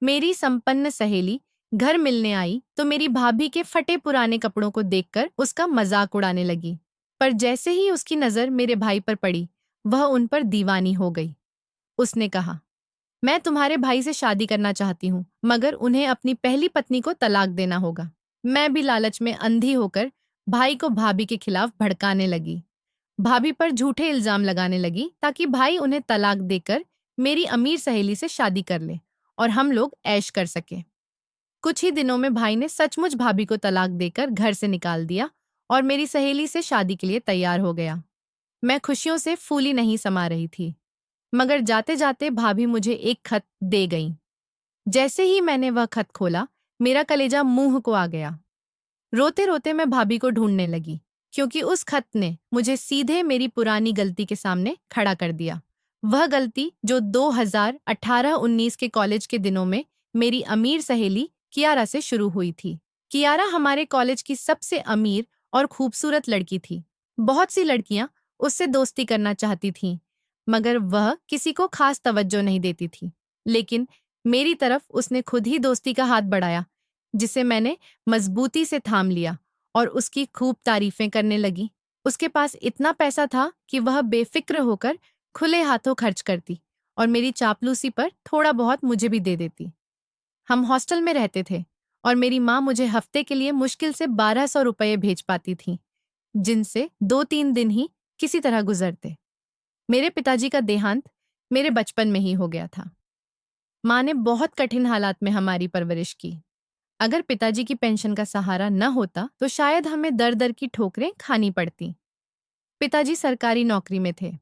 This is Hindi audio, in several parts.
मेरी संपन्न सहेली घर मिलने आई तो मेरी भाभी के फटे पुराने कपड़ों को देखकर उसका मजाक उड़ाने लगी। पर जैसे ही उसकी नजर मेरे भाई पर पड़ी, वह उन पर दीवानी हो गई। उसने कहा, मैं तुम्हारे भाई से शादी करना चाहती हूँ, मगर उन्हें अपनी पहली पत्नी को तलाक देना होगा। मैं भी लालच में अंधी होकर भाई को भाभी के खिलाफ भड़काने लगी। भाभी पर झूठे इल्जाम लगाने लगी ताकि भाई उन्हें तलाक देकर मेरी अमीर सहेली से शादी कर ले और हम लोग ऐश कर सके। कुछ ही दिनों में भाई ने सचमुच भाभी को तलाक देकर घर से निकाल दिया और मेरी सहेली से शादी के लिए तैयार हो गया। मैं खुशियों से फूली नहीं समा रही थी, मगर जाते जाते भाभी मुझे एक खत दे गई। जैसे ही मैंने वह खत खोला, मेरा कलेजा मुंह को आ गया। रोते रोते मैं भाभी को ढूंढने लगी, क्योंकि उस खत ने मुझे सीधे मेरी पुरानी गलती के सामने खड़ा कर दिया। वह गलती जो 2018-19 के कॉलेज के दिनों में मेरी अमीर सहेली कियारा से शुरू हुई थी। कियारा हमारे कॉलेज की सबसे अमीर और खूबसूरत लड़की थी। बहुत सी लड़कियां उससे दोस्ती करना चाहती थीं, मगर वह किसी को खास तवज्जो नहीं देती थी। लेकिन मेरी तरफ उसने खुद ही दोस्ती का हाथ बढ़ाया, जिसे मैंने मजबूती से थाम लिया और उसकी खूब तारीफें करने लगी। उसके पास इतना पैसा था कि वह बेफिक्र होकर खुले हाथों खर्च करती और मेरी चापलूसी पर थोड़ा बहुत मुझे भी दे देती। हम हॉस्टल में रहते थे और मेरी माँ मुझे हफ्ते के लिए मुश्किल से 1200 रुपये भेज पाती थी, जिनसे 2-3 दिन ही किसी तरह गुजरते। मेरे पिताजी का देहांत मेरे बचपन में ही हो गया था। माँ ने बहुत कठिन हालात में हमारी परवरिश की। अगर पिताजी की पेंशन का सहारा न होता तो शायद हमें दर दर की ठोकरें खानी पड़ती। पिताजी सरकारी नौकरी में थे।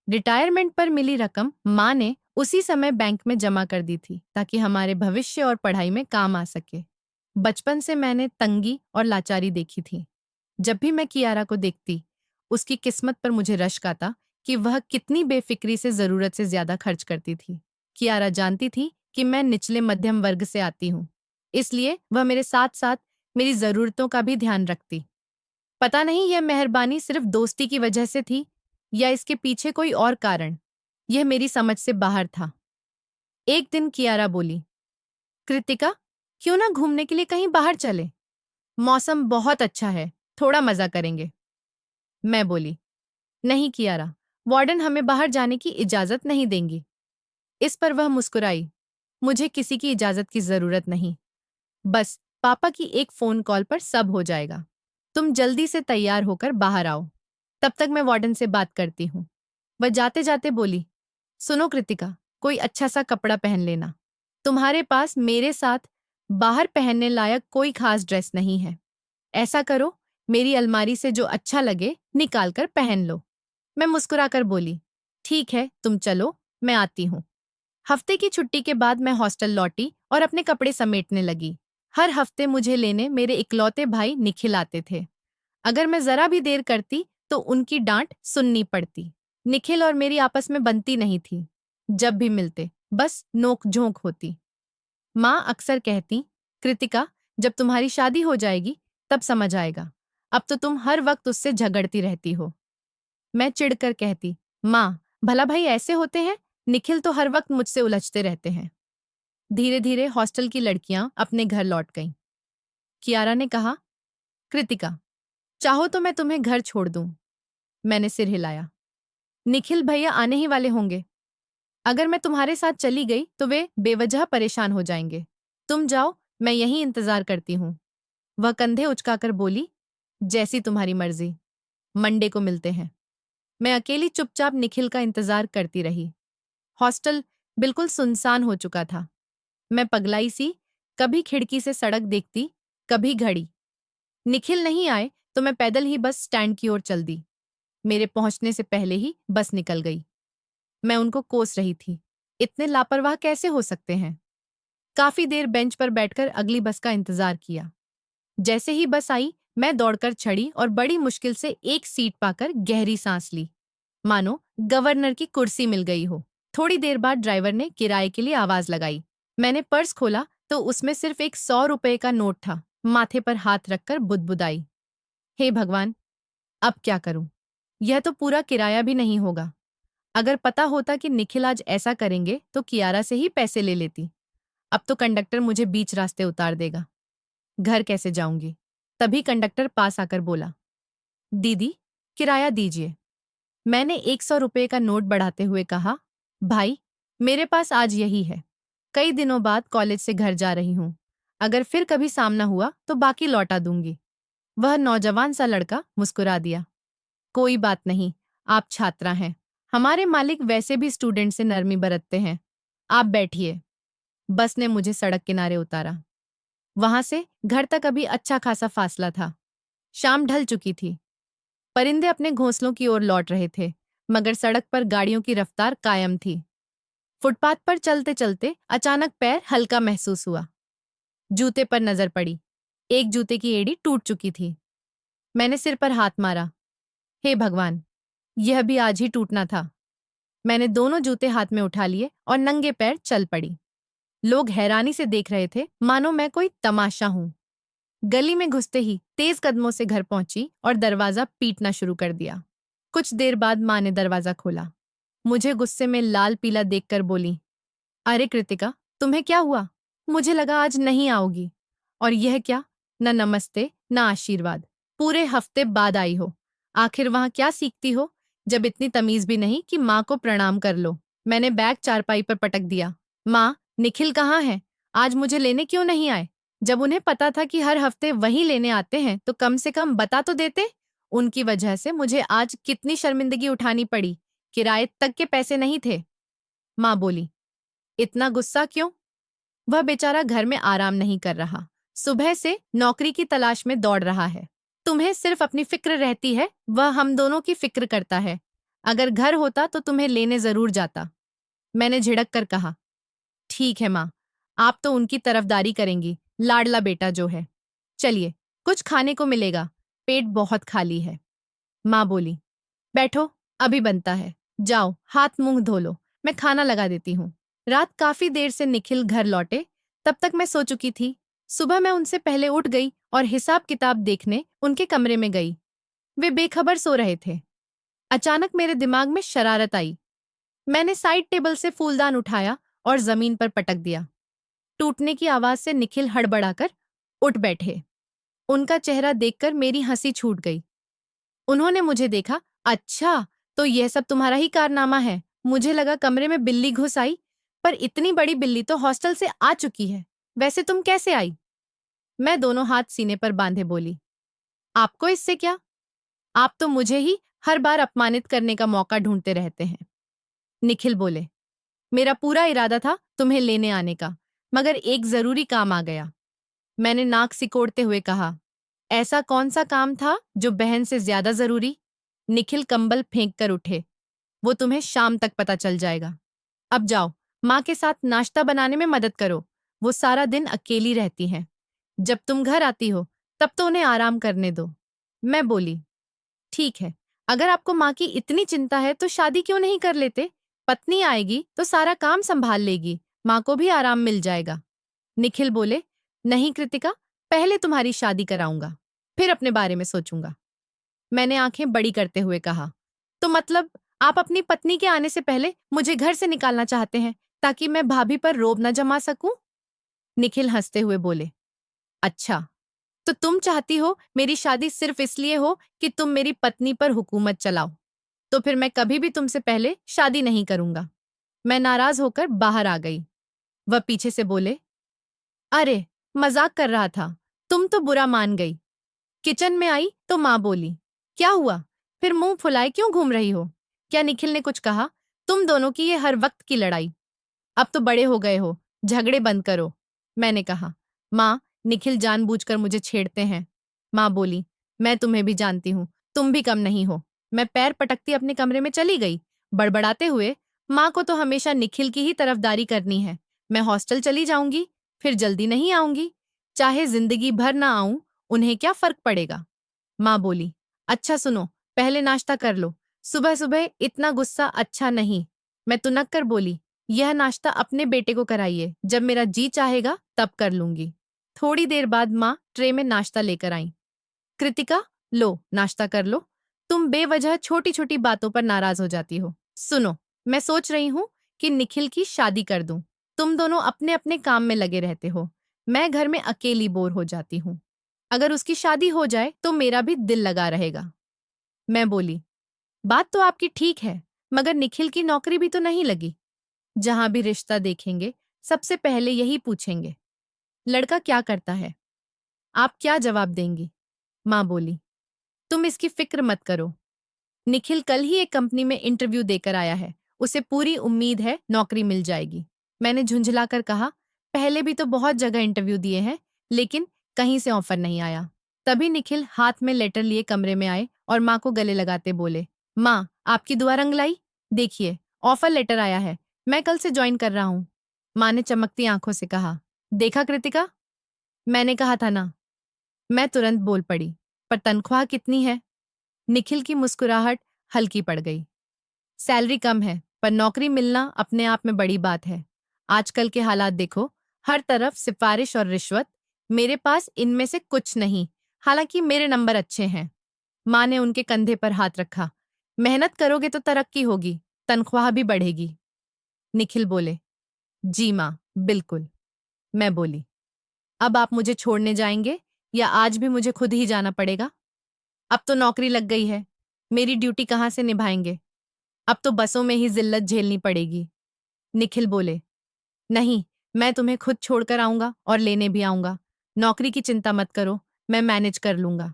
रिटायरमेंट पर मिली रकम माँ ने उसी समय बैंक में जमा कर दी थी ताकि हमारे भविष्य और पढ़ाई में काम आ सके। बचपन से मैंने तंगी और लाचारी देखी थी। जब भी मैं कियारा को देखती, उसकी किस्मत पर मुझे रश्क आता कि वह कितनी बेफिक्री से जरूरत से ज्यादा खर्च करती थी। कियारा जानती थी कि मैं निचले मध्यम वर्ग से आती हूँ, इसलिए वह मेरे साथ साथ मेरी जरूरतों का भी ध्यान रखती। पता नहीं यह मेहरबानी सिर्फ दोस्ती की वजह से थी या इसके पीछे कोई और कारण। यह मेरी समझ से बाहर था। एक दिन कियारा बोली, कृतिका, क्यों ना घूमने के लिए कहीं बाहर चले? मौसम बहुत अच्छा है, थोड़ा मजा करेंगे। मैं बोली, नहीं कियारा, वार्डन हमें बाहर जाने की इजाजत नहीं देंगी। इस पर वह मुस्कुराई, मुझे किसी की इजाजत की जरूरत नहीं। बस पापा की एक फोन कॉल पर सब हो जाएगा। तुम जल्दी से तैयार होकर बाहर आओ, तब तक मैं वार्डन से बात करती हूँ। वह जाते जाते बोली, सुनो कृतिका, कोई अच्छा सा कपड़ा पहन लेना। तुम्हारे पास मेरे साथ बाहर पहनने लायक कोई खास ड्रेस नहीं है। ऐसा करो, मेरी अलमारी से जो अच्छा लगे निकाल कर पहन लो। मैं मुस्कुराकर बोली, ठीक है, तुम चलो, मैं आती हूँ। हफ्ते की छुट्टी के बाद मैं हॉस्टल लौटी और अपने कपड़े समेटने लगी। हर हफ्ते मुझे लेने मेरे इकलौते भाई निखिल आते थे। अगर मैं जरा भी देर करती तो उनकी डांट सुननी पड़ती। निखिल और मेरी आपस में बनती नहीं थी। जब भी मिलते बस नोक झोंक होती। माँ अक्सर कहती, कृतिका, जब तुम्हारी शादी हो जाएगी तब समझ आएगा, अब तो तुम हर वक्त उससे झगड़ती रहती हो। मैं चिढ़कर कहती, माँ, भला भाई ऐसे होते हैं? निखिल तो हर वक्त मुझसे उलझते रहते हैं। धीरे धीरे हॉस्टल की लड़कियां अपने घर लौट गईं। कियारा ने कहा, कृतिका, चाहो तो मैं तुम्हें घर छोड़ दूं। मैंने सिर हिलाया। निखिल भैया आने ही वाले होंगे। अगर मैं तुम्हारे साथ चली गई तो वे बेवजह परेशान हो जाएंगे। तुम जाओ, मैं यहीं इंतजार करती हूँ। वह कंधे उचकाकर बोली, जैसी तुम्हारी मर्जी, मंडे को मिलते हैं। मैं अकेली चुपचाप निखिल का इंतजार करती रही। हॉस्टल बिल्कुल सुनसान हो चुका था। मैं पगलाई सी कभी खिड़की से सड़क देखती, कभी घड़ी। निखिल नहीं आए तो मैं पैदल ही बस स्टैंड की ओर चल दी। मेरे पहुंचने से पहले ही बस निकल गई। मैं उनको कोस रही थी, इतने लापरवाह कैसे हो सकते हैं। काफी देर बेंच पर बैठकर अगली बस का इंतजार किया। जैसे ही बस आई, मैं दौड़कर चढ़ी और बड़ी मुश्किल से एक सीट पाकर गहरी सांस ली, मानो गवर्नर की कुर्सी मिल गई हो। थोड़ी देर बाद ड्राइवर ने किराए के लिए आवाज लगाई। मैंने पर्स खोला तो उसमें सिर्फ एक 100 रुपए का नोट था। माथे पर हाथ रखकर बुदबुदाई, हे भगवान, अब क्या करूं? यह तो पूरा किराया भी नहीं होगा। अगर पता होता कि निखिल आज ऐसा करेंगे तो कियारा से ही पैसे ले लेती। अब तो कंडक्टर मुझे बीच रास्ते उतार देगा। घर कैसे जाऊंगी? तभी कंडक्टर पास आकर बोला, दीदी, किराया दीजिए। मैंने 100 रुपये का नोट बढ़ाते हुए कहा, भाई, मेरे पास आज यही है। कई दिनों बाद कॉलेज से घर जा रही हूँ। अगर फिर कभी सामना हुआ तो बाकी लौटा दूंगी। वह नौजवान सा लड़का मुस्कुरा दिया। कोई बात नहीं, आप छात्रा हैं। हमारे मालिक वैसे भी स्टूडेंट से नरमी बरतते हैं। आप बैठिए। बस ने मुझे सड़क किनारे उतारा। वहां से घर तक अभी अच्छा खासा फासला था। शाम ढल चुकी थी। परिंदे अपने घोंसलों की ओर लौट रहे थे, मगर सड़क पर गाड़ियों की रफ्तार कायम थी। फुटपाथ पर चलते चलते अचानक पैर हल्का महसूस हुआ। जूते पर नजर पड़ी। एक जूते की एड़ी टूट चुकी थी। मैंने सिर पर हाथ मारा। हे भगवान, यह भी आज ही टूटना था। मैंने दोनों जूते हाथ में उठा लिए और नंगे पैर चल पड़ी। लोग हैरानी से देख रहे थे, मानो मैं कोई तमाशा हूं। गली में घुसते ही तेज कदमों से घर पहुंची और दरवाजा पीटना शुरू कर दिया। कुछ देर बाद माँ ने दरवाजा खोला। मुझे गुस्से में लाल पीला देखकर बोली, अरे कृतिका, तुम्हें क्या हुआ? मुझे लगा आज नहीं आओगी। और यह क्या, न नमस्ते न आशीर्वाद। पूरे हफ्ते बाद आई हो। आखिर वहां क्या सीखती हो, जब इतनी तमीज भी नहीं कि माँ को प्रणाम कर लो। मैंने बैग चारपाई पर पटक दिया। माँ, निखिल कहाँ है? आज मुझे लेने क्यों नहीं आए? जब उन्हें पता था कि हर हफ्ते वही लेने आते हैं तो कम से कम बता तो देते। उनकी वजह से मुझे आज कितनी शर्मिंदगी उठानी पड़ी। किराए तक के पैसे नहीं थे। माँ बोली, इतना गुस्सा क्यों? वह बेचारा घर में आराम नहीं कर रहा। सुबह से नौकरी की तलाश में दौड़ रहा है। तुम्हें सिर्फ अपनी फिक्र रहती है, वह हम दोनों की फिक्र करता है। अगर घर होता तो तुम्हें लेने जरूर जाता। मैंने झिड़क कर कहा, ठीक है माँ, आप तो उनकी तरफदारी करेंगी, लाडला बेटा जो है। चलिए, कुछ खाने को मिलेगा, पेट बहुत खाली है। माँ बोली, बैठो, अभी बनता है। जाओ, हाथ मुंह धो लो, मैं खाना लगा देती हूँ। रात काफी देर से निखिल घर लौटे, तब तक मैं सो चुकी थी। सुबह मैं उनसे पहले उठ गई और हिसाब किताब देखने उनके कमरे में गई। वे बेखबर सो रहे थे। अचानक मेरे दिमाग में शरारत आई। मैंने साइड टेबल से फूलदान उठाया और जमीन पर पटक दिया। टूटने की आवाज से निखिल हड़बड़ाकर उठ बैठे। उनका चेहरा देखकर मेरी हंसी छूट गई। उन्होंने मुझे देखा। अच्छा, तो यह सब तुम्हारा ही कारनामा है। मुझे लगा कमरे में बिल्ली घुस आई, पर इतनी बड़ी बिल्ली तो हॉस्टल से आ चुकी है। वैसे तुम कैसे आई? मैं दोनों हाथ सीने पर बांधे बोली, आपको इससे क्या? आप तो मुझे ही हर बार अपमानित करने का मौका ढूंढते रहते हैं। निखिल बोले, मेरा पूरा इरादा था तुम्हें लेने आने का, मगर एक जरूरी काम आ गया। मैंने नाक सिकोड़ते हुए कहा, ऐसा कौन सा काम था जो बहन से ज्यादा जरूरी? निखिल कंबल फेंक कर उठे। वो तुम्हें शाम तक पता चल जाएगा। अब जाओ, माँ के साथ नाश्ता बनाने में मदद करो। वो सारा दिन अकेली रहती हैं। जब तुम घर आती हो तब तो उन्हें आराम करने दो। मैं बोली, ठीक है, अगर आपको माँ की इतनी चिंता है तो शादी क्यों नहीं कर लेते? पत्नी आएगी तो सारा काम संभाल लेगी, माँ को भी आराम मिल जाएगा। निखिल बोले, नहीं कृतिका, पहले तुम्हारी शादी कराऊंगा, फिर अपने बारे में सोचूंगा। मैंने आंखें बड़ी करते हुए कहा, तो मतलब आप अपनी पत्नी के आने से पहले मुझे घर से निकालना चाहते हैं ताकि मैं भाभी पर रोब न जमा सकूं? निखिल हंसते हुए बोले, अच्छा, तो तुम चाहती हो मेरी शादी सिर्फ इसलिए हो कि तुम मेरी पत्नी पर हुकूमत चलाओ? तो फिर मैं कभी भी तुमसे पहले शादी नहीं करूंगा। मैं नाराज होकर बाहर आ गई। वह पीछे से बोले, अरे, मजाक कर रहा था, तुम तो बुरा मान गई। किचन में आई तो माँ बोली, क्या हुआ? फिर मुंह फुलाए क्यों घूम रही हो? क्या निखिल ने कुछ कहा? तुम दोनों की ये हर वक्त की लड़ाई। अब तो बड़े हो गए हो, झगड़े बंद करो। मैंने कहा, माँ, निखिल जानबूझकर मुझे छेड़ते हैं। माँ बोली, मैं तुम्हें भी जानती हूँ, तुम भी कम नहीं हो। मैं पैर पटकती अपने कमरे में चली गई, बड़बड़ाते हुए, माँ को तो हमेशा निखिल की ही तरफदारी करनी है। मैं हॉस्टल चली जाऊंगी, फिर जल्दी नहीं आऊंगी। चाहे जिंदगी भर ना आऊं, उन्हें क्या फर्क पड़ेगा? माँ बोली, अच्छा सुनो, पहले नाश्ता कर लो। सुबह सुबह इतना गुस्सा अच्छा नहीं। मैं तुनक कर बोली, यह नाश्ता अपने बेटे को कराइए, जब मेरा जी चाहेगा तब कर लूंगी। थोड़ी देर बाद माँ ट्रे में नाश्ता लेकर आई। कृतिका, लो नाश्ता कर लो। तुम बेवजह छोटी छोटी बातों पर नाराज हो जाती हो। सुनो, मैं सोच रही हूँ कि निखिल की शादी कर दूं। तुम दोनों अपने अपने काम में लगे रहते हो। मैं घर में अकेली बोर हो जाती हूँ। अगर उसकी शादी हो जाए तो मेरा भी दिल लगा रहेगा। मैं बोली, बात तो आपकी ठीक है, मगर निखिल की नौकरी भी तो नहीं लगी। जहां भी रिश्ता देखेंगे, सबसे पहले यही पूछेंगे, लड़का क्या करता है? आप क्या जवाब देंगी? माँ बोली, तुम इसकी फिक्र मत करो। निखिल कल ही एक कंपनी में इंटरव्यू देकर आया है। उसे पूरी उम्मीद है नौकरी मिल जाएगी। मैंने झुंझलाकर कहा, पहले भी तो बहुत जगह इंटरव्यू दिए हैं, लेकिन कहीं से ऑफर नहीं आया। तभी निखिल हाथ में लेटर लिए कमरे में आए और माँ को गले लगाते बोले, माँ, आपकी दुआ रंग लाई। देखिए, ऑफर लेटर आया है। मैं कल से ज्वाइन कर रहा हूँ। माँ ने चमकती आंखों से कहा, देखा कृतिका, मैंने कहा था ना। मैं तुरंत बोल पड़ी, पर तनख्वाह कितनी है? निखिल की मुस्कुराहट हल्की पड़ गई। सैलरी कम है, पर नौकरी मिलना अपने आप में बड़ी बात है। आजकल के हालात देखो, हर तरफ सिफारिश और रिश्वत। मेरे पास इनमें से कुछ नहीं, हालांकि मेरे नंबर अच्छे हैं। माँ ने उनके कंधे पर हाथ रखा। मेहनत करोगे तो तरक्की होगी, तनख्वाह भी बढ़ेगी। निखिल बोले, जी माँ, बिल्कुल। मैं बोली, अब आप मुझे छोड़ने जाएंगे या आज भी मुझे खुद ही जाना पड़ेगा? अब तो नौकरी लग गई है, मेरी ड्यूटी कहाँ से निभाएंगे? अब तो बसों में ही जिल्लत झेलनी पड़ेगी। निखिल बोले, नहीं, मैं तुम्हें खुद छोड़कर आऊंगा और लेने भी आऊंगा। नौकरी की चिंता मत करो, मैं मैनेज कर लूंगा।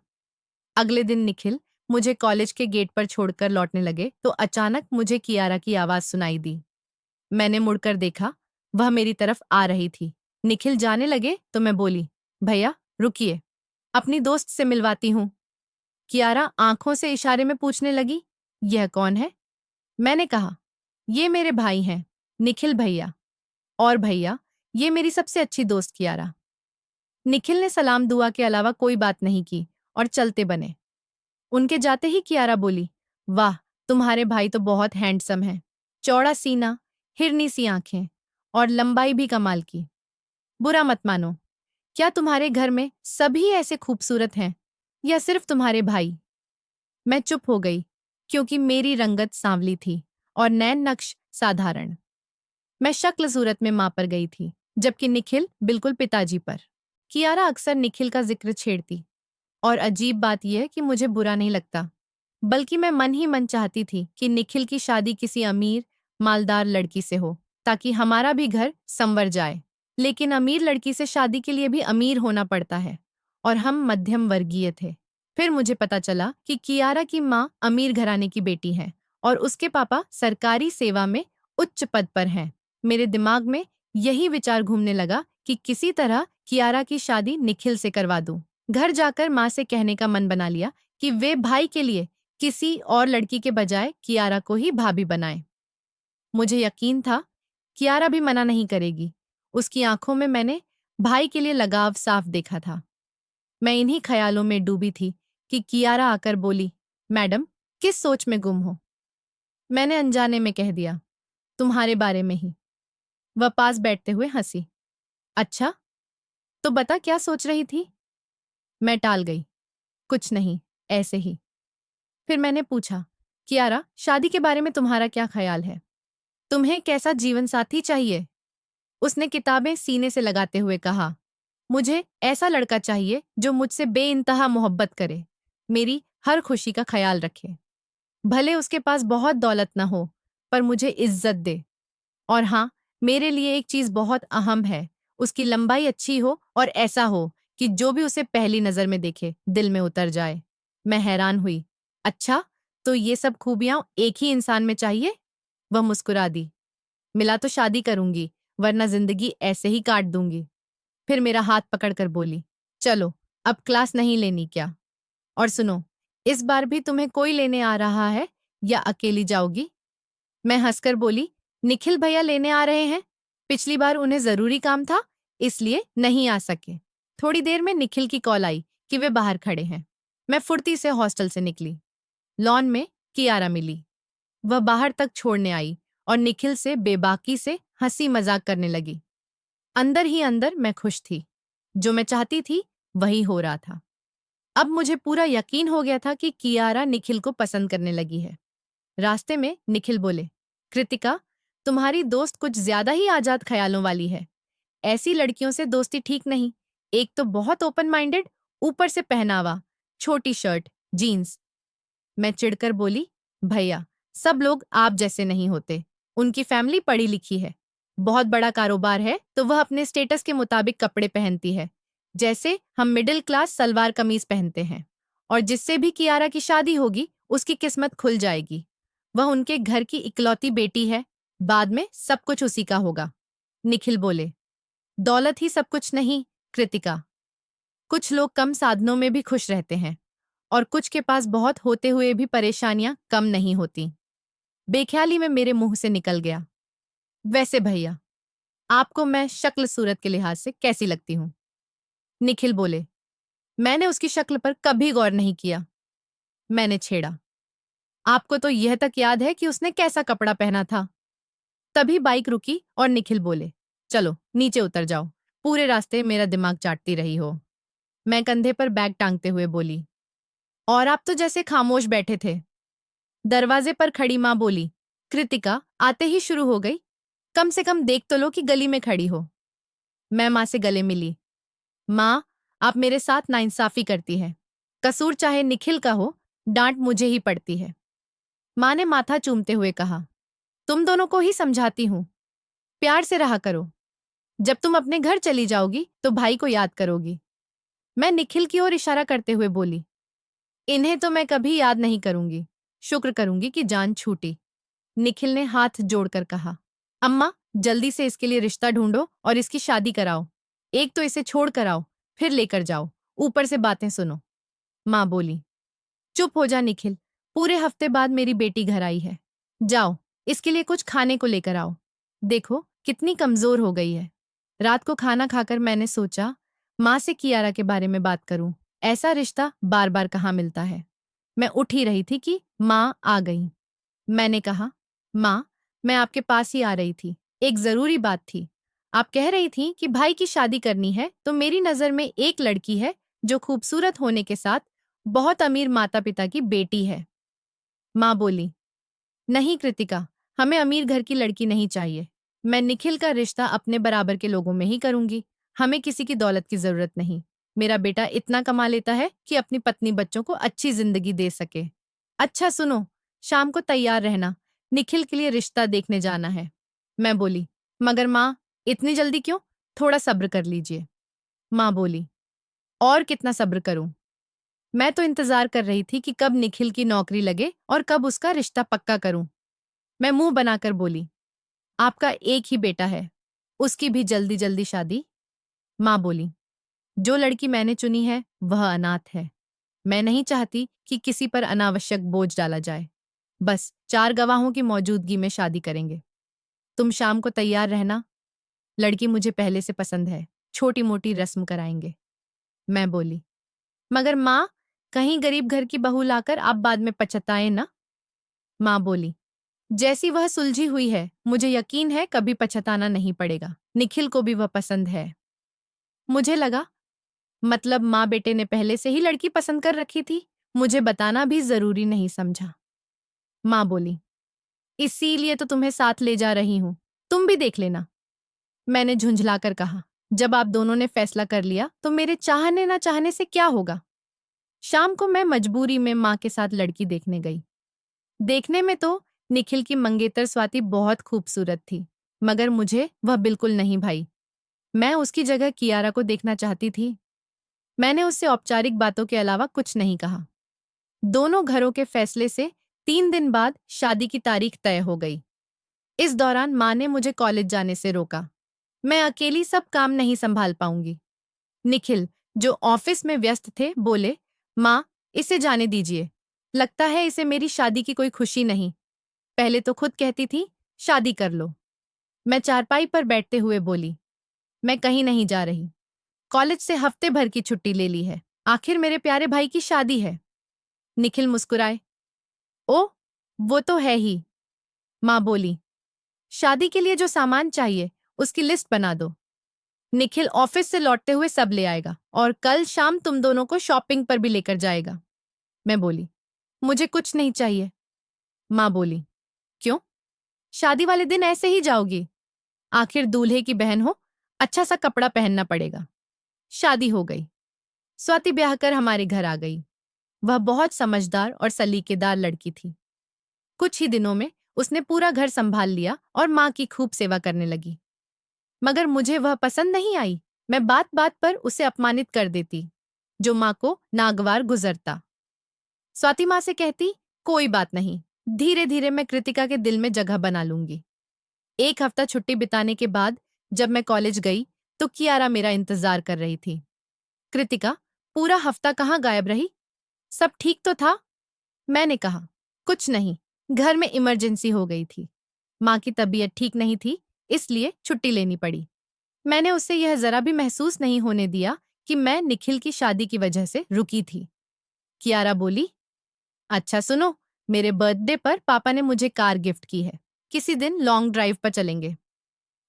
अगले दिन निखिल मुझे कॉलेज के गेट पर छोड़कर लौटने लगे तो अचानक मुझे कियारा की आवाज सुनाई दी। मैंने मुड़कर देखा, वह मेरी तरफ आ रही थी। निखिल जाने लगे तो मैं बोली, भैया रुकिए, अपनी दोस्त से मिलवाती हूँ। कियारा आंखों से इशारे में पूछने लगी, यह कौन है? मैंने कहा, ये मेरे भाई हैं, निखिल भैया। और भैया, ये मेरी सबसे अच्छी दोस्त कियारा। निखिल ने सलाम दुआ के अलावा कोई बात नहीं की और चलते बने। उनके जाते ही कियारा बोली, वाह, तुम्हारे भाई तो बहुत हैंडसम है। चौड़ा सीना, हिरनी सी आंखें और लंबाई भी कमाल की। बुरा मत मानो, क्या तुम्हारे घर में सभी ऐसे खूबसूरत हैं या सिर्फ तुम्हारे भाई? मैं चुप हो गई, क्योंकि मेरी रंगत सांवली थी और नैन नक्श साधारण। मैं शक्ल सूरत में मां पर गई थी, जबकि निखिल बिल्कुल पिताजी पर। कियारा अक्सर निखिल का जिक्र छेड़ती, और अजीब बात यह कि मुझे बुरा नहीं लगता, बल्कि मैं मन ही मन चाहती थी कि निखिल की शादी किसी अमीर, मालदार लड़की से हो, ताकि हमारा भी घर संवर जाए। लेकिन अमीर लड़की से शादी के लिए भी अमीर होना पड़ता है, और हम मध्यम वर्गीय थे। फिर मुझे पता चला कि कियारा की माँ अमीर घराने की बेटी है और उसके पापा सरकारी सेवा में उच्च पद पर हैं। मेरे दिमाग में यही विचार घूमने लगा कि किसी तरह कियारा की शादी निखिल से करवा दूं। घर जाकर माँ से कहने का मन बना लिया कि वे भाई के लिए किसी और लड़की के बजाय कियारा को ही भाभी बनाए। मुझे यकीन था कियारा भी मना नहीं करेगी। उसकी आंखों में मैंने भाई के लिए लगाव साफ देखा था। मैं इन्हीं ख्यालों में डूबी थी कि कियारा आकर बोली, मैडम, किस सोच में गुम हो? मैंने अनजाने में कह दिया, तुम्हारे बारे में ही। वह पास बैठते हुए हंसी। अच्छा, तो बता क्या सोच रही थी? मैं टाल गई, कुछ नहीं, ऐसे ही। फिर मैंने पूछा, कियारा, शादी के बारे में तुम्हारा क्या ख्याल है? तुम्हें कैसा जीवन साथी चाहिए? उसने किताबें सीने से लगाते हुए कहा, मुझे ऐसा लड़का चाहिए जो मुझसे बेइंतहा मोहब्बत करे, मेरी हर खुशी का ख्याल रखे। भले उसके पास बहुत दौलत न हो, पर मुझे इज्जत दे। और हाँ, मेरे लिए एक चीज बहुत अहम है, उसकी लंबाई अच्छी हो और ऐसा हो कि जो भी उसे पहली नजर में देखे दिल में उतर जाए। मैं हैरान हुई, अच्छा, तो ये सब खूबियां एक ही इंसान में चाहिए? वह मुस्कुरा दी, मिला तो शादी करूंगी, वरना जिंदगी ऐसे ही काट दूंगी। फिर मेरा हाथ पकड़कर बोली, चलो, अब क्लास नहीं लेनी क्या? और सुनो, इस बार भी तुम्हें कोई लेने आ रहा है या अकेली जाओगी? मैं हंसकर बोली, निखिल भैया लेने आ रहे हैं। पिछली बार उन्हें जरूरी काम था, इसलिए नहीं आ सके। थोड़ी देर में निखिल की कॉल आई कि वे बाहर खड़े हैं। मैं फुर्ती से हॉस्टल से निकली। लॉन में कियारा मिली। वह बाहर तक छोड़ने आई और निखिल से बेबाकी से हंसी मजाक करने लगी। अंदर ही अंदर मैं खुश थी। जो मैं चाहती थी वही हो रहा था। अब मुझे पूरा यकीन हो गया था कि कियारा निखिल को पसंद करने लगी है। रास्ते में निखिल बोले, कृतिका, तुम्हारी दोस्त कुछ ज्यादा ही आजाद ख्यालों वाली है। ऐसी लड़कियों से दोस्ती ठीक नहीं। एक तो बहुत ओपन माइंडेड, ऊपर से पहनावा, छोटी शर्ट, जीन्स। मैं चिढ़कर बोली, भैया, सब लोग आप जैसे नहीं होते। उनकी फैमिली पढ़ी लिखी है, बहुत बड़ा कारोबार है, तो वह अपने स्टेटस के मुताबिक कपड़े पहनती है, जैसे हम मिडिल क्लास सलवार कमीज पहनते हैं। और जिससे भी कियारा की शादी होगी, उसकी किस्मत खुल जाएगी। वह उनके घर की इकलौती बेटी है, बाद में सब कुछ उसी का होगा। निखिल बोले, दौलत ही सब कुछ नहीं, कृतिका। कुछ लोग कम साधनों में भी खुश रहते हैं, और कुछ के पास बहुत होते हुए भी परेशानियां कम नहीं होती। बेख्याली में मेरे मुंह से निकल गया, वैसे भैया, आपको मैं शक्ल सूरत के लिहाज से कैसी लगती हूँ? निखिल बोले, मैंने उसकी शक्ल पर कभी गौर नहीं किया। मैंने छेड़ा, आपको तो यह तक याद है कि उसने कैसा कपड़ा पहना था? तभी बाइक रुकी और निखिल बोले, चलो नीचे उतर जाओ, पूरे रास्ते मेरा दिमाग चाटती रही हो। मैं कंधे पर बैग टांगते हुए बोली, और आप तो जैसे खामोश बैठे थे। दरवाजे पर खड़ी माँ बोली, कृतिका आते ही शुरू हो गई, कम से कम देख तो लो कि गली में खड़ी हो। मैं माँ से गले मिली। माँ, आप मेरे साथ नाइंसाफी करती हैं। कसूर चाहे निखिल का हो, डांट मुझे ही पड़ती है। माँ ने माथा चूमते हुए कहा, तुम दोनों को ही समझाती हूँ, प्यार से रहा करो। जब तुम अपने घर चली जाओगी तो भाई को याद करोगी। मैं निखिल की ओर इशारा करते हुए बोली, इन्हें तो मैं कभी याद नहीं करूंगी, शुक्र करूंगी कि जान छूटी। निखिल ने हाथ जोड़कर कहा, अम्मा, जल्दी से इसके लिए रिश्ता ढूंढो और इसकी शादी कराओ। एक तो इसे छोड़ कर आओ, फिर लेकर जाओ, ऊपर से बातें सुनो। माँ बोली, चुप हो जा निखिल, पूरे हफ्ते बाद मेरी बेटी घर आई है। जाओ, इसके लिए कुछ खाने को लेकर आओ। देखो कितनी कमजोर हो गई है। रात को खाना खाकर मैंने सोचा माँ से कियारा के बारे में बात करूं। ऐसा रिश्ता बार बार कहाँ मिलता है। मैं उठ ही रही थी कि माँ आ गई। मैंने कहा, माँ, मैं आपके पास ही आ रही थी, एक जरूरी बात थी। आप कह रही थी कि भाई की शादी करनी है, तो मेरी नजर में एक लड़की है जो खूबसूरत होने के साथ बहुत अमीर माता पिता की बेटी है। माँ बोली, नहीं कृतिका, हमें अमीर घर की लड़की नहीं चाहिए। मैं निखिल का रिश्ता अपने बराबर के लोगों में ही करूंगी। हमें किसी की दौलत की जरूरत नहीं। मेरा बेटा इतना कमा लेता है कि अपनी पत्नी बच्चों को अच्छी जिंदगी दे सके। अच्छा सुनो, शाम को तैयार रहना, निखिल के लिए रिश्ता देखने जाना है। मैं बोली, मगर माँ, इतनी जल्दी क्यों? थोड़ा सब्र कर लीजिए। माँ बोली, और कितना सब्र करूं? मैं तो इंतजार कर रही थी कि कब निखिल की नौकरी लगे और कब उसका रिश्ता पक्का करूं। मैं मुंह बनाकर बोली, आपका एक ही बेटा है, उसकी भी जल्दी जल्दी शादी। माँ बोली, जो लड़की मैंने चुनी है वह अनाथ है। मैं नहीं चाहती कि किसी पर अनावश्यक बोझ डाला जाए। बस 4 गवाहों की मौजूदगी में शादी करेंगे। तुम शाम को तैयार रहना। लड़की मुझे पहले से पसंद है, छोटी मोटी रस्म कराएंगे। मैं बोली, मगर माँ, कहीं गरीब घर की बहू लाकर आप बाद में पछताए ना। माँ बोली, जैसी वह सुलझी हुई है, मुझे यकीन है कभी पछताना नहीं पड़ेगा। निखिल को भी वह पसंद है। मुझे लगा, मतलब माँ बेटे ने पहले से ही लड़की पसंद कर रखी थी, मुझे बताना भी जरूरी नहीं समझा। माँ बोली, इसीलिए तो तुम्हें साथ ले जा रही हूं, तुम भी देख लेना। मैंने झुंझलाकर कहा, जब आप दोनों ने फैसला कर लिया तो मेरे चाहने ना चाहने से क्या होगा। शाम को मैं मजबूरी में माँ के साथ लड़की देखने गई। देखने में तो निखिल की मंगेतर स्वाति बहुत खूबसूरत थी, मगर मुझे वह बिल्कुल नहीं भाई। मैं उसकी जगह कियारा को देखना चाहती थी। मैंने उससे औपचारिक बातों के अलावा कुछ नहीं कहा। दोनों घरों के फैसले से 3 दिन बाद शादी की तारीख तय हो गई। इस दौरान माँ ने मुझे कॉलेज जाने से रोका। मैं अकेली सब काम नहीं संभाल पाऊंगी। निखिल, जो ऑफिस में व्यस्त थे, बोले, माँ, इसे जाने दीजिए। लगता है इसे मेरी शादी की कोई खुशी नहीं। पहले तो खुद कहती थी, शादी कर लो। मैं चारपाई पर बैठते हुए बोली, मैं कहीं नहीं जा रही। कॉलेज से हफ्ते भर की छुट्टी ले ली है। आखिर मेरे प्यारे भाई की शादी है। निखिल मुस्कुराए, ओ, वो तो है ही। माँ बोली, शादी के लिए जो सामान चाहिए उसकी लिस्ट बना दो। निखिल ऑफिस से लौटते हुए सब ले आएगा और कल शाम तुम दोनों को शॉपिंग पर भी लेकर जाएगा। मैं बोली, मुझे कुछ नहीं चाहिए। माँ बोली, क्यों? शादी वाले दिन ऐसे ही जाओगी? आखिर दूल्हे की बहन हो, अच्छा सा कपड़ा पहनना पड़ेगा। शादी हो गई। स्वाति ब्याह कर हमारे घर आ गई। वह बहुत समझदार और सलीकेदार लड़की थी। कुछ ही दिनों में उसने पूरा घर संभाल लिया और माँ की खूब सेवा करने लगी। मगर मुझे वह पसंद नहीं आई। मैं बात बात पर उसे अपमानित कर देती, जो माँ को नागवार गुजरता। स्वाति माँ से कहती, कोई बात नहीं, धीरे धीरे मैं कृतिका के दिल में जगह बना लूंगी। एक हफ्ता छुट्टी बिताने के बाद जब मैं कॉलेज गई तो कियारा मेरा इंतजार कर रही थी। कृतिका, पूरा हफ्ता कहाँ गायब रही? सब ठीक तो था? मैंने कहा, कुछ नहीं, घर में इमरजेंसी हो गई थी। माँ की तबीयत ठीक नहीं थी, इसलिए छुट्टी लेनी पड़ी। मैंने उससे यह जरा भी महसूस नहीं होने दिया कि मैं निखिल की शादी की वजह से रुकी थी। कियारा बोली, अच्छा सुनो, मेरे बर्थडे पर पापा ने मुझे कार गिफ्ट की है। किसी दिन लॉन्ग ड्राइव पर चलेंगे।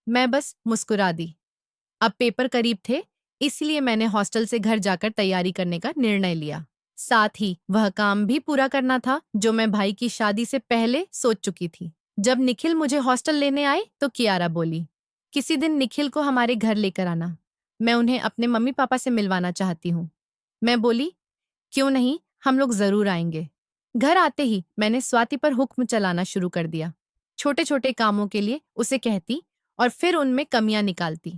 मैं बस मुस्कुरा दी। अब पेपर करीब थे, इसलिए मैंने हॉस्टल से घर जाकर तैयारी करने का निर्णय लिया। साथ ही वह काम भी पूरा करना था जो मैं भाई की शादी से पहले सोच चुकी थी। जब निखिल मुझे हॉस्टल लेने आए तो कियारा बोली, किसी दिन निखिल को हमारे घर लेकर आना। मैं उन्हें अपने मम्मी पापा से मिलवाना चाहती हूँ। मैं बोली, क्यों नहीं, हम लोग जरूर आएंगे। घर आते ही मैंने स्वाति पर हुक्म चलाना शुरू कर दिया। छोटे छोटे कामों के लिए उसे कहती और फिर उनमें कमियां निकालती।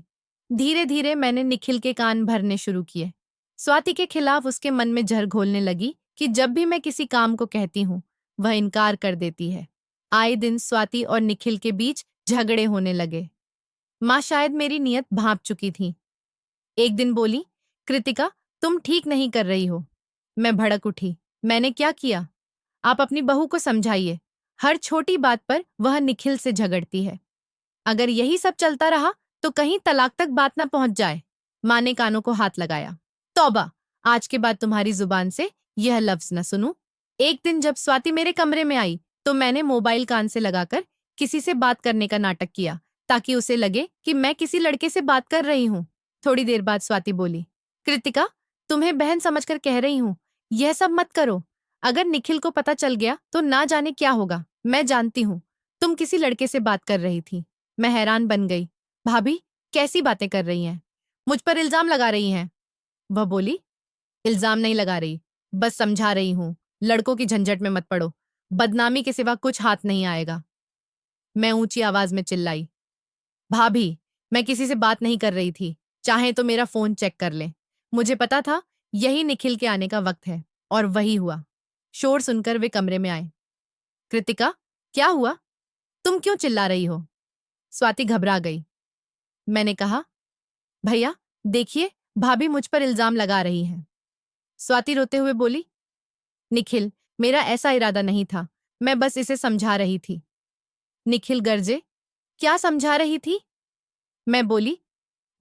धीरे धीरे मैंने निखिल के कान भरने शुरू किए। स्वाति के खिलाफ उसके मन में जहर घोलने लगी कि जब भी मैं किसी काम को कहती हूँ, वह इनकार कर देती है। आए दिन स्वाति और निखिल के बीच झगड़े होने लगे। माँ शायद मेरी नीयत भांप चुकी थी। एक दिन बोली, कृतिका, तुम ठीक नहीं कर रही हो। मैं भड़क उठी। मैंने क्या किया? आप अपनी बहू को समझाइए। हर छोटी बात पर वह निखिल से झगड़ती है। अगर यही सब चलता रहा तो कहीं तलाक तक बात ना पहुंच जाए। माँ ने कानों को हाथ लगाया। तौबा, आज के बाद तुम्हारी जुबान से यह लफ्ज न सुनूं। एक दिन जब स्वाति मेरे कमरे में आई तो मैंने मोबाइल कान से लगाकर किसी से बात करने का नाटक किया ताकि उसे लगे कि मैं किसी लड़के से बात कर रही हूँ। थोड़ी देर बाद स्वाति बोली, कृतिका, तुम्हें बहन समझकर कह रही हूँ, यह सब मत करो। अगर निखिल को पता चल गया तो ना जाने क्या होगा। मैं जानती हूँ तुम किसी लड़के से बात कर रही थी। मैं हैरान बन गई। भाभी, कैसी बातें कर रही हैं? मुझ पर इल्जाम लगा रही हैं। वह बोली, इल्जाम नहीं लगा रही, बस समझा रही हूँ। लड़कों की झंझट में मत पड़ो, बदनामी के सिवा कुछ हाथ नहीं आएगा। मैं ऊंची आवाज में चिल्लाई, भाभी, मैं किसी से बात नहीं कर रही थी। चाहे तो मेरा फोन चेक कर ले। मुझे पता था यही निखिल के आने का वक्त है, और वही हुआ। शोर सुनकर वे कमरे में आए। कृतिका, क्या हुआ? तुम क्यों चिल्ला रही हो? स्वाति घबरा गई। मैंने कहा, भैया देखिए, भाभी मुझ पर इल्जाम लगा रही हैं। स्वाति रोते हुए बोली, निखिल, मेरा ऐसा इरादा नहीं था, मैं बस इसे समझा रही थी। निखिल गरजे, क्या समझा रही थी? मैं बोली,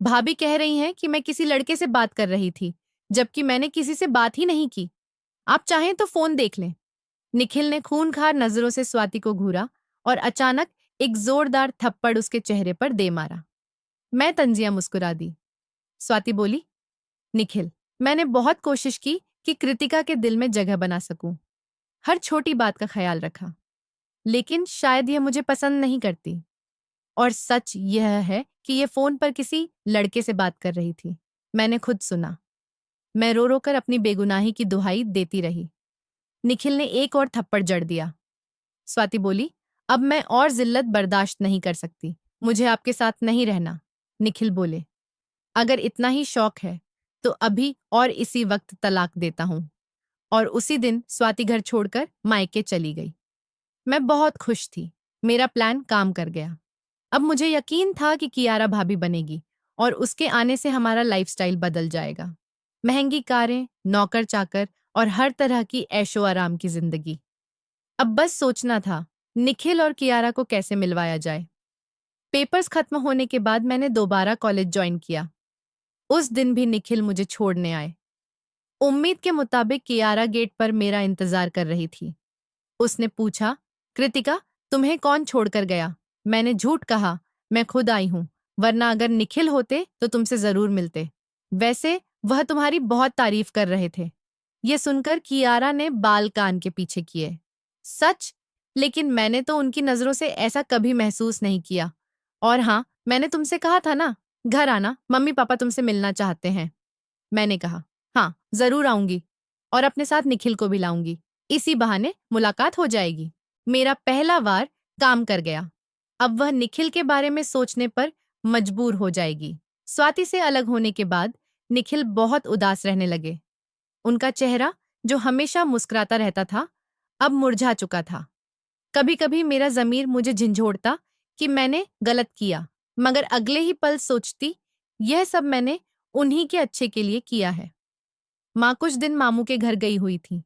भाभी कह रही हैं कि मैं किसी लड़के से बात कर रही थी, जबकि मैंने किसी से बात ही नहीं की। आप चाहें तो फोन देख लें। निखिल ने खूंखार नजरों से स्वाति को घूरा और अचानक एक जोरदार थप्पड़ उसके चेहरे पर दे मारा। मैं तंजिया मुस्कुरा दी। स्वाति बोली, निखिल, मैंने बहुत कोशिश की कि कृतिका के दिल में जगह बना सकूं। हर छोटी बात का ख्याल रखा, लेकिन शायद यह मुझे पसंद नहीं करती। और सच यह है कि यह फोन पर किसी लड़के से बात कर रही थी। मैंने खुद सुना। मैं रो रो कर अपनी बेगुनाही की दुहाई देती रही। निखिल ने एक और थप्पड़ जड़ दिया। स्वाति बोली, अब मैं और जिल्लत बर्दाश्त नहीं कर सकती। मुझे आपके साथ नहीं रहना। निखिल बोले, अगर इतना ही शौक है तो अभी और इसी वक्त तलाक देता हूं। और उसी दिन स्वाति घर छोड़कर मायके चली गई। मैं बहुत खुश थी। मेरा प्लान काम कर गया। अब मुझे यकीन था कि कियारा भाभी बनेगी और उसके आने से हमारा लाइफस्टाइल बदल जाएगा। महंगी कारें, नौकर चाकर और हर तरह की ऐशो आराम की जिंदगी। अब बस सोचना था निखिल और कियारा को कैसे मिलवाया जाए। पेपर्स खत्म होने के बाद मैंने दोबारा कॉलेज ज्वाइन किया। उस दिन भी निखिल मुझे छोड़ने आए। उम्मीद के मुताबिक कियारा गेट पर मेरा इंतजार कर रही थी। उसने पूछा, कृतिका, तुम्हें कौन छोड़कर गया? मैंने झूठ कहा, मैं खुद आई हूं, वरना अगर निखिल होते तो तुमसे जरूर मिलते। वैसे वह तुम्हारी बहुत तारीफ कर रहे थे। यह सुनकर कियारा ने बाल कान के पीछे किए। सच? लेकिन मैंने तो उनकी नजरों से ऐसा कभी महसूस नहीं किया। और हाँ, मैंने तुमसे कहा था ना, घर आना, मम्मी पापा तुमसे मिलना चाहते हैं। मैंने कहा, हाँ, जरूर आऊंगी और अपने साथ निखिल को भी लाऊंगी। इसी बहाने मुलाकात हो जाएगी। मेरा पहला वार काम कर गया। अब वह निखिल के बारे में सोचने पर मजबूर हो जाएगी। स्वाति से अलग होने के बाद निखिल बहुत उदास रहने लगे। उनका चेहरा, जो हमेशा मुस्कुराता रहता था, अब मुरझा चुका था। कभी कभी मेरा जमीर मुझे झंझोड़ता कि मैंने गलत किया, मगर अगले ही पल सोचती, यह सब मैंने उन्हीं के अच्छे के लिए किया है। माँ कुछ दिन मामू के घर गई हुई थी।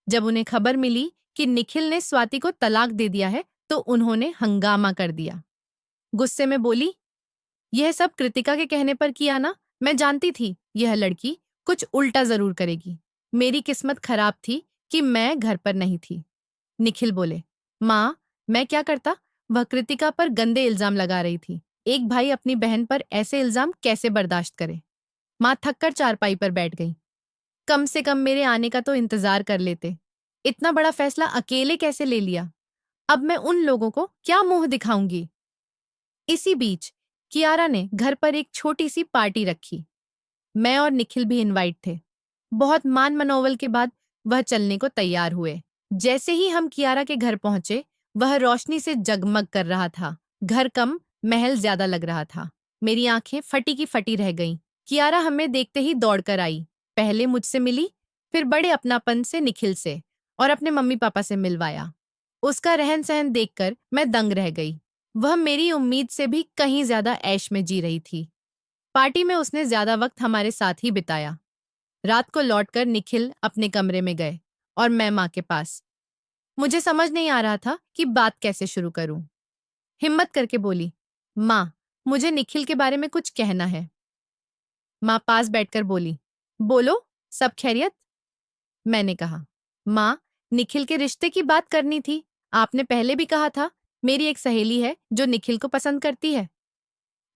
जब उन्हें खबर मिली कि निखिल ने स्वाति को तलाक दे दिया है, तो उन्होंने हंगामा कर दिया। गुस्से में बोली, यह सब कृतिका के कहने पर किया ना? मैं जानती थी यह लड़की कुछ उल्टा जरूर करेगी। मेरी किस्मत खराब थी कि मैं घर पर नहीं थी। निखिल बोले, माँ, मैं क्या करता? वह कृतिका पर गंदे इल्जाम लगा रही थी। एक भाई अपनी बहन पर ऐसे इल्जाम कैसे बर्दाश्त करे? माँ थककर चारपाई पर बैठ गई। कम से कम मेरे आने का तो इंतजार कर लेते। इतना बड़ा फैसला अकेले कैसे ले लिया? अब मैं उन लोगों को क्या मुंह दिखाऊंगी? इसी बीच कियारा ने घर पर एक छोटी सी पार्टी रखी। मैं और निखिल भी इनवाइट थे। बहुत मान मनोवल के बाद वह चलने को तैयार हुए। जैसे ही हम कियारा के घर पहुंचे, वह रोशनी से जगमग कर रहा था। घर कम, महल ज्यादा लग रहा था। मेरी आंखें फटी की फटी रह गईं। कियारा हमें देखते ही दौड़कर आई। पहले मुझसे मिली, फिर बड़े अपनापन से निखिल से और अपने मम्मी पापा से मिलवाया। उसका रहन सहन देखकर मैं दंग रह गई। वह मेरी उम्मीद से भी कहीं ज्यादा ऐश में जी रही थी। पार्टी में उसने ज्यादा वक्त हमारे साथ ही बिताया। रात को लौटकर निखिल अपने कमरे में गए और मैं माँ के पास। मुझे समझ नहीं आ रहा था कि बात कैसे शुरू करूं। हिम्मत करके बोली, माँ, मुझे निखिल के बारे में कुछ कहना है। माँ पास बैठकर बोली, बोलो, सब खैरियत? मैंने कहा, माँ, निखिल के रिश्ते की बात करनी थी। आपने पहले भी कहा था, मेरी एक सहेली है जो निखिल को पसंद करती है।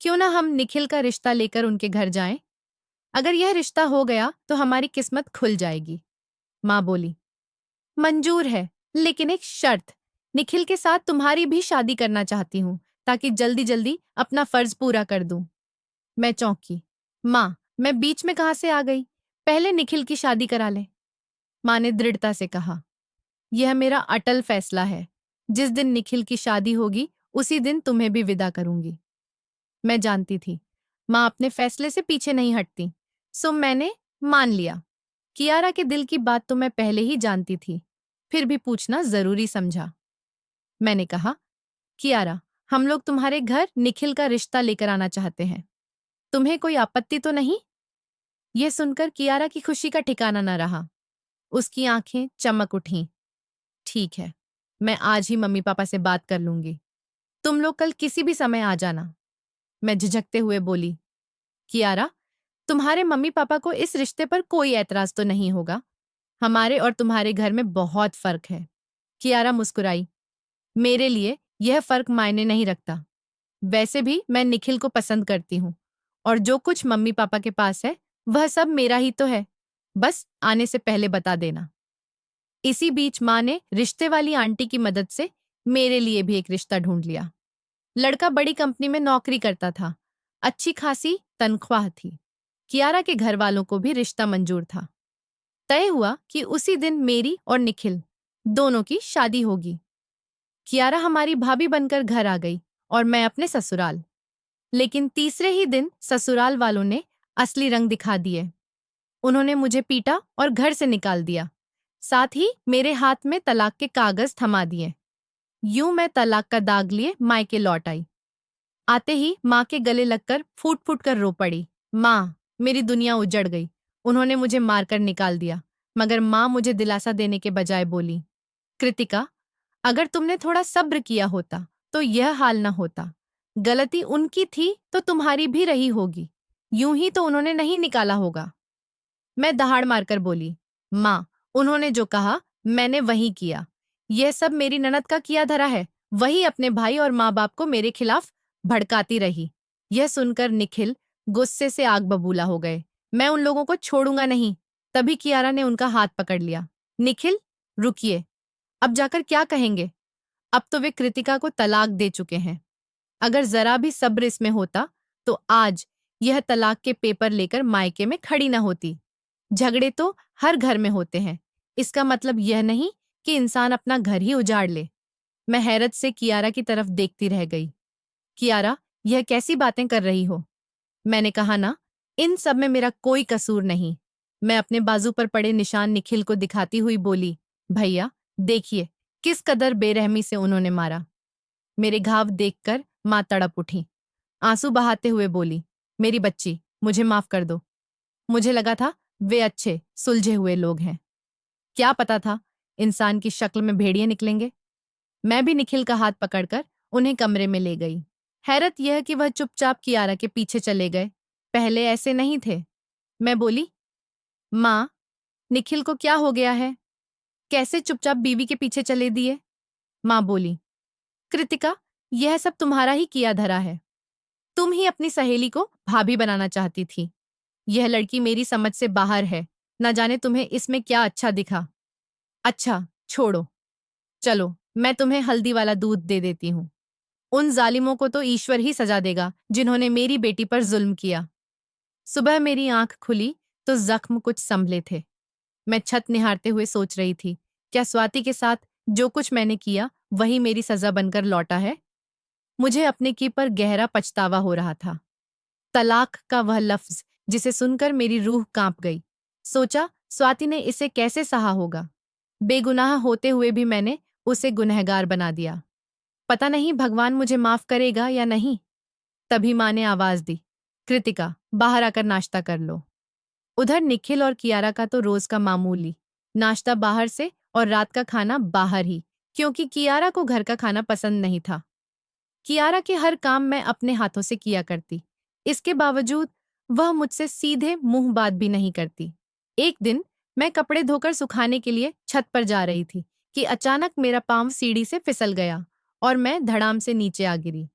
क्यों ना हम निखिल का रिश्ता लेकर उनके घर जाएं? अगर यह रिश्ता हो गया तो हमारी किस्मत खुल जाएगी। माँ बोली, मंजूर है, लेकिन एक शर्त। निखिल के साथ तुम्हारी भी शादी करना चाहती हूँ, ताकि जल्दी जल्दी अपना फर्ज पूरा कर दूं। मैं चौंकी। माँ, मैं बीच में कहाँ से आ गई? पहले निखिल की शादी करा ले। माँ ने दृढ़ता से कहा, यह मेरा अटल फैसला है। जिस दिन निखिल की शादी होगी, उसी दिन तुम्हें भी विदा करूंगी। मैं जानती थी माँ अपने फैसले से पीछे नहीं हटती, सो मैंने मान लिया। कियारा के दिल की बात तो मैं पहले ही जानती थी, फिर भी पूछना जरूरी समझा। मैंने कहा, कियारा, हम लोग तुम्हारे घर निखिल का रिश्ता लेकर आना चाहते हैं। तुम्हें कोई आपत्ति तो नहीं? यह सुनकर कियारा की खुशी का ठिकाना न रहा। उसकी आंखें चमक उठीं। ठीक है, मैं आज ही मम्मी पापा से बात कर लूंगी। तुम लोग कल किसी भी समय आ जाना। मैं झिझकते हुए बोली, कियारा, तुम्हारे मम्मी पापा को इस रिश्ते पर कोई ऐतराज तो नहीं होगा? हमारे और तुम्हारे घर में बहुत फर्क है। कियारा मुस्कुराई, मेरे लिए यह फर्क मायने नहीं रखता। वैसे भी मैं निखिल को पसंद करती हूँ, और जो कुछ मम्मी पापा के पास है वह सब मेरा ही तो है। बस आने से पहले बता देना। इसी बीच माँ ने रिश्ते वाली आंटी की मदद से मेरे लिए भी एक रिश्ता ढूंढ लिया। लड़का बड़ी कंपनी में नौकरी करता था। अच्छी खासी तनख्वाह थी। कियारा के घर वालों को भी रिश्ता मंजूर था। तय हुआ कि उसी दिन मेरी और निखिल दोनों की शादी होगी। कियारा हमारी भाभी बनकर घर आ गई और मैं अपने ससुराल। लेकिन तीसरे ही दिन ससुराल वालों ने असली रंग दिखा दिए। उन्होंने मुझे पीटा और घर से निकाल दिया। साथ ही मेरे हाथ में तलाक के कागज थमा दिए। यूं मैं तलाक का दाग लिए मायके लौट आई। आते ही माँ के गले लगकर फूट फूट कर रो पड़ी। माँ, मेरी दुनिया उजड़ गई। उन्होंने मुझे मारकर निकाल दिया, मगर माँ मुझे दिलासा देने के बजाय बोली, कृतिका, अगर तुमने थोड़ा सब्र किया होता तो यह हाल न होता। गलती उनकी थी तो तुम्हारी भी रही होगी। यूं ही तो उन्होंने नहीं निकाला होगा। मैं दहाड़ मारकर बोली, माँ, उन्होंने जो कहा मैंने वही किया। यह सब मेरी ननद का किया धरा है। वही अपने भाई और माँ बाप को मेरे खिलाफ भड़काती रही। यह सुनकर निखिल गुस्से से आग बबूला हो गए। मैं उन लोगों को छोड़ूंगा नहीं। तभी कियारा ने उनका हाथ पकड़ लिया। निखिल, रुकिए, अब जाकर क्या कहेंगे? अब तो वे कृतिका को तलाक दे चुके हैं। अगर जरा भी सब्र इसमें होता तो आज यह तलाक के पेपर लेकर मायके में खड़ी न होती। झगड़े तो हर घर में होते हैं, इसका मतलब यह नहीं कि इंसान अपना घर ही उजाड़ ले। मैं हैरत से कियारा की तरफ देखती रह गई। कियारा, यह कैसी बातें कर रही हो? मैंने कहा ना, इन सब में मेरा कोई कसूर नहीं। मैं अपने बाजू पर पड़े निशान निखिल को दिखाती हुई बोली, भैया देखिए किस कदर बेरहमी से उन्होंने मारा। मेरे घाव देखकर माँ तड़प उठी। आंसू बहाते हुए बोली, मेरी बच्ची, मुझे माफ कर दो। मुझे लगा था वे अच्छे सुलझे हुए लोग हैं। क्या पता था इंसान की शक्ल में भेड़िए निकलेंगे। मैं भी निखिल का हाथ पकड़कर उन्हें कमरे में ले गई। हैरत यह कि वह चुपचाप कियारा के पीछे चले गए। पहले ऐसे नहीं थे। मैं बोली, माँ, निखिल को क्या हो गया है? कैसे चुपचाप बीवी के पीछे चले दिए? माँ बोली, कृतिका, यह सब तुम्हारा ही किया धरा है। तुम ही अपनी सहेली को भाभी बनाना चाहती थी। यह लड़की मेरी समझ से बाहर है। न जाने तुम्हें इसमें क्या अच्छा दिखा। अच्छा, छोड़ो। चलो, मैं तुम्हें हल्दी वाला दूध दे देती हूँ। उन जालिमों को तो ईश्वर ही सजा देगा जिन्होंने मेरी बेटी पर जुल्म किया। सुबह मेरी आंख खुली तो जख्म कुछ संभले थे। मैं छत निहारते हुए सोच रही थी, क्या स्वाति के साथ जो कुछ मैंने किया वही मेरी सजा बनकर लौटा है? मुझे अपने की पर गहरा पछतावा हो रहा था। तलाक का वह लफ्ज जिसे सुनकर मेरी रूह कांप गई। सोचा, स्वाति ने इसे कैसे सहा होगा। बेगुनाह होते हुए भी मैंने उसे गुनहगार बना दिया। पता नहीं भगवान मुझे माफ करेगा या नहीं। तभी माँ ने आवाज दी, कृतिका, बाहर आकर नाश्ता कर लो। उधर निखिल और कियारा का तो रोज का मामूली नाश्ता बाहर से और रात का खाना बाहर ही, क्योंकि कियारा को घर का खाना पसंद नहीं था। कियारा के हर काम मैं अपने हाथों से किया करती। इसके बावजूद वह मुझसे सीधे मुंह बात भी नहीं करती। एक दिन मैं कपड़े धोकर सुखाने के लिए छत पर जा रही थी कि अचानक मेरा पांव सीढ़ी से फिसल गया और मैं धड़ाम से नीचे आ गिरी।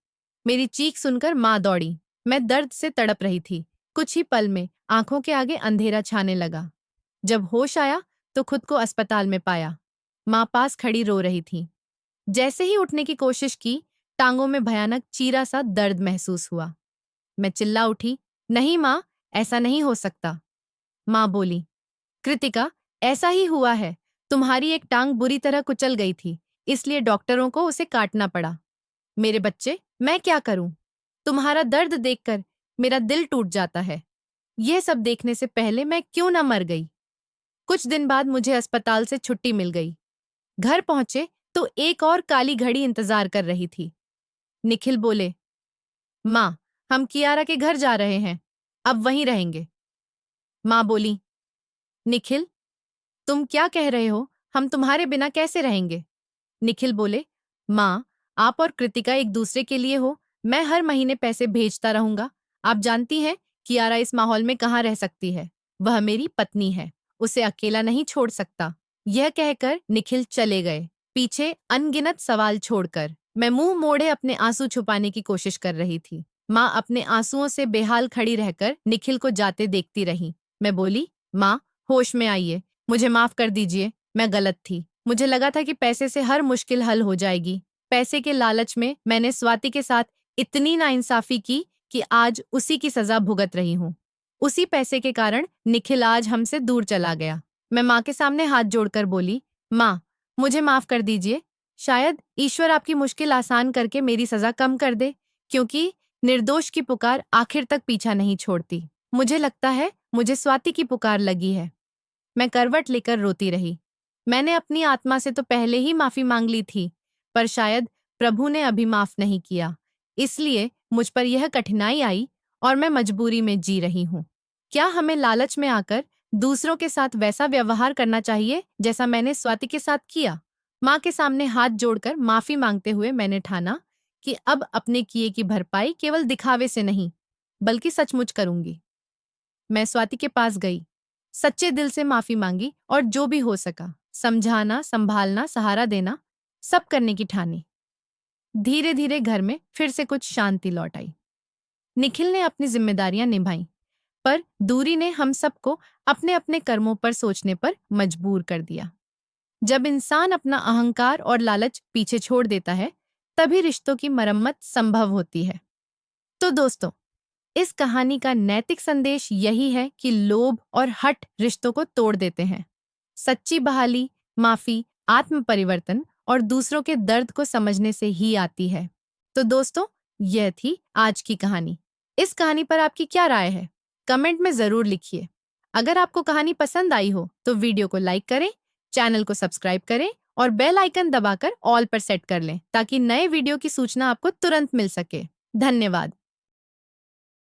मेरी चीख सुनकर माँ दौड़ी। मैं दर्द से तड़प रही थी। कुछ ही पल में आंखों के आगे अंधेरा छाने लगा। जब होश आया तो खुद को अस्पताल में पाया। माँ पास खड़ी रो रही थी। जैसे ही उठने की कोशिश की, टांगों में भयानक चीरा सा दर्द महसूस हुआ। मैं चिल्ला उठी, नहीं माँ, ऐसा नहीं हो सकता। माँ बोली, कृतिका, ऐसा ही हुआ है। तुम्हारी एक टांग बुरी तरह कुचल गई थी, इसलिए डॉक्टरों को उसे काटना पड़ा। मेरे बच्चे, मैं क्या करूं? तुम्हारा दर्द देखकर मेरा दिल टूट जाता है। यह सब देखने से पहले मैं क्यों न मर गई। कुछ दिन बाद मुझे अस्पताल से छुट्टी मिल गई। घर पहुंचे तो एक और काली घड़ी इंतजार कर रही थी। निखिल बोले, माँ, हम कियारा के घर जा रहे हैं, अब वहीं रहेंगे। माँ बोली, निखिल, तुम क्या कह रहे हो? हम तुम्हारे बिना कैसे रहेंगे? निखिल बोले, माँ, आप और कृतिका एक दूसरे के लिए हो। मैं हर महीने पैसे भेजता रहूंगा। आप जानती हैं कियारा इस माहौल में कहाँ रह सकती है। वह मेरी पत्नी है, उसे अकेला नहीं छोड़ सकता। यह कहकर निखिल चले गए, पीछे अनगिनत सवाल छोड़कर। मैं मुंह मोड़े अपने आंसू छुपाने की कोशिश कर रही थी। माँ अपने आंसुओं से बेहाल खड़ी रहकर निखिल को जाते देखती रही। मैं बोली, माँ, होश में आइए, मुझे माफ कर दीजिए, मैं गलत थी। मुझे लगा था कि पैसे से हर मुश्किल हल हो जाएगी। पैसे के लालच में मैंने स्वाति के साथ इतनी नाइंसाफी की कि आज उसी की सजा भुगत रही हूँ। उसी पैसे के कारण निखिल आज हमसे दूर चला गया। मैं माँ के सामने हाथ जोड़कर बोली, माँ, मुझे माफ कर दीजिए। शायद ईश्वर आपकी मुश्किल आसान करके मेरी सजा कम कर दे, क्योंकि निर्दोष की पुकार आखिर तक पीछा नहीं छोड़ती। मुझे लगता है मुझे स्वाति की पुकार लगी है। मैं करवट लेकर रोती रही। मैंने अपनी आत्मा से तो पहले ही माफी मांग ली थी, पर शायद प्रभु ने अभी माफ नहीं किया, इसलिए मुझ पर यह कठिनाई आई और मैं मजबूरी में जी रही हूँ। क्या हमें लालच में आकर दूसरों के साथ वैसा व्यवहार करना चाहिए जैसा मैंने स्वाति के साथ किया? माँ के सामने हाथ जोड़कर माफी मांगते हुए मैंने ठाना कि अब अपने किए की भरपाई केवल दिखावे से नहीं, बल्कि सचमुच करूंगी। मैं स्वाति के पास गई, सच्चे दिल से माफी मांगी और जो भी हो सका समझाना, संभालना, सहारा देना, सब करने की ठानी। धीरे धीरे घर में फिर से कुछ शांति लौट आई। निखिल ने अपनी जिम्मेदारियां निभाई, पर दूरी ने हम सबको अपने अपने कर्मों पर सोचने पर मजबूर कर दिया। जब इंसान अपना अहंकार और लालच पीछे छोड़ देता है, तभी रिश्तों की मरम्मत संभव होती है। तो दोस्तों, इस कहानी का नैतिक संदेश यही है कि लोभ और हठ रिश्तों को तोड़ देते हैं। सच्ची बहाली, माफी, आत्म परिवर्तन और दूसरों के दर्द को समझने से ही आती है। तो दोस्तों, यह थी आज की कहानी। इस कहानी पर आपकी क्या राय है? कमेंट में जरूर लिखिए। अगर आपको कहानी पसंद आई हो तो वीडियो को लाइक करें, चैनल को सब्सक्राइब करें और बेल आइकन दबाकर ऑल पर सेट कर लें ताकि नए वीडियो की सूचना आपको तुरंत मिल सके। धन्यवाद।